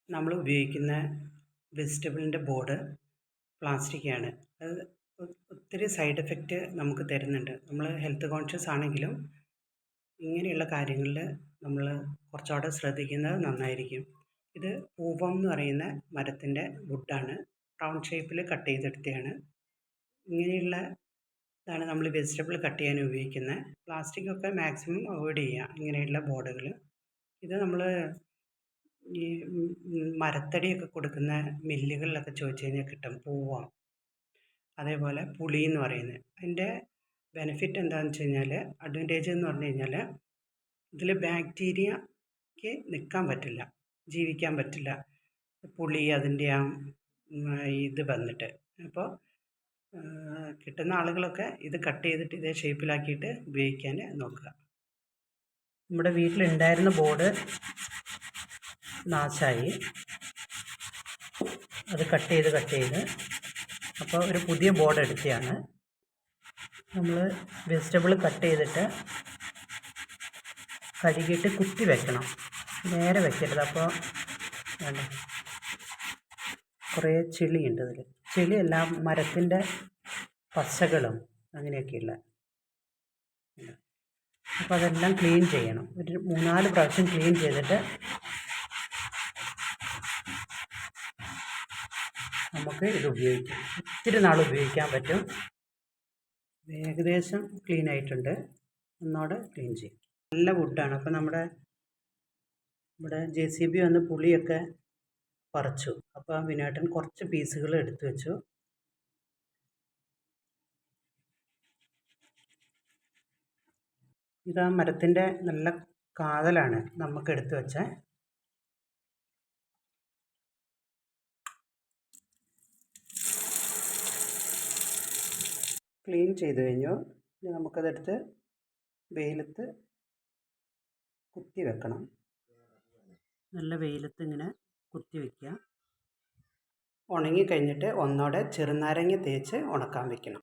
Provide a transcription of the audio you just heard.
നമ്മൾ ഉപയോഗിക്കുന്ന വെജിറ്റബിളിൻ്റെ ബോർഡ് പ്ലാസ്റ്റിക്കാണ്. അത് ഒത്തിരി സൈഡ് എഫക്റ്റ് നമുക്ക് തരുന്നുണ്ട്. നമ്മൾ ഹെൽത്ത് കോൺഷ്യസ് ആണെങ്കിലും ഇങ്ങനെയുള്ള കാര്യങ്ങളിൽ നമ്മൾ കുറച്ചുകൂടെ ശ്രദ്ധിക്കുന്നത് നന്നായിരിക്കും. ഇത് പൂവം എന്ന് പറയുന്ന മരത്തിൻ്റെ വുഡാണ്. റൗണ്ട് ഷേപ്പിൽ കട്ട് ചെയ്തെടുത്തതാണ്. ഇങ്ങനെയുള്ള ഇതാണ് നമ്മൾ വെജിറ്റബിൾ കട്ട് ചെയ്യാൻ ഉപയോഗിക്കുന്നത്. പ്ലാസ്റ്റിക്കൊക്കെ മാക്സിമം അവോയ്ഡ് ചെയ്യുക ഇങ്ങനെയുള്ള ബോർഡുകൾ. ഇത് നമ്മൾ ഈ മരത്തടിയൊക്കെ കൊടുക്കുന്ന മില്ലുകളിലൊക്കെ ചോദിച്ചു കഴിഞ്ഞാൽ കിട്ടും പൂവം. അതേപോലെ പുളി എന്ന് പറയുന്നത്. അതിൻ്റെ ബെനിഫിറ്റ് എന്താണെന്ന് വെച്ച് കഴിഞ്ഞാൽ, അഡ്വാൻറ്റേജ് എന്ന് പറഞ്ഞു കഴിഞ്ഞാൽ ഇതിൽ ബാക്ടീരിയക്ക് നിൽക്കാൻ പറ്റില്ല, ജീവിക്കാൻ പറ്റില്ല. പുളി അതിൻ്റെ ആ ഇത് വന്നിട്ട്. അപ്പോൾ കിട്ടുന്ന ആളുകളൊക്കെ ഇത് കട്ട് ചെയ്തിട്ട് ഇതേ ഷേപ്പിലാക്കിയിട്ട് ഉപയോഗിക്കാൻ നോക്കുക. നമ്മുടെ വീട്ടിലുണ്ടായിരുന്ന ബോർഡ് നാശമായി. അത് കട്ട് ചെയ്ത് അപ്പോൾ ഒരു പുതിയ ബോർഡ് എടുത്തതാണ്. നമ്മൾ വെജിറ്റബിൾ കട്ട് ചെയ്തിട്ട് കഴുകിയിട്ട് കുത്തി വെക്കണം, നേരെ വെക്കരുത്. അപ്പോൾ വേണ്ട കുറേ ചെളിയുണ്ട് അതിൽ. ചെളിയെല്ലാം മരത്തിൻ്റെ പശകളും അങ്ങനെയൊക്കെയുള്ള. അപ്പോൾ അതെല്ലാം ക്ലീൻ ചെയ്യണം. ഒരു 3-4 പ്രാവശ്യം ക്ലീൻ ചെയ്തിട്ട് നമുക്ക് ഇത് ഉപയോഗിക്കാം. ഒത്തിരി നാൾ ഉപയോഗിക്കാൻ പറ്റും. ഏകദേശം ക്ലീൻ ആയിട്ടുണ്ട്. ഒന്നോടെ ക്ലീൻ ചെയ്യും. നല്ല വുഡാണ്. അപ്പോൾ നമ്മുടെ JCB വന്ന് പുളിയൊക്കെ പറിച്ചു. അപ്പോൾ വിനേട്ടൻ കുറച്ച് പീസുകൾ എടുത്തു വെച്ചു. ഇതാ മരത്തിൻ്റെ നല്ല കാതലാണ് നമുക്ക് എടുത്തു വെച്ച. ക്ലീൻ ചെയ്ത് കഴിഞ്ഞു. ഇനി നമുക്കതെടുത്ത് വെയിലത്ത് കുത്തി വെക്കണം. നല്ല വെയിലത്ത് ഇങ്ങനെ കുത്തി വയ്ക്കുക. ഉണങ്ങി കഴിഞ്ഞിട്ട് ഒന്നോടെ ചെറുനാരങ്ങ തേച്ച് ഉണക്കാൻ വെക്കണം.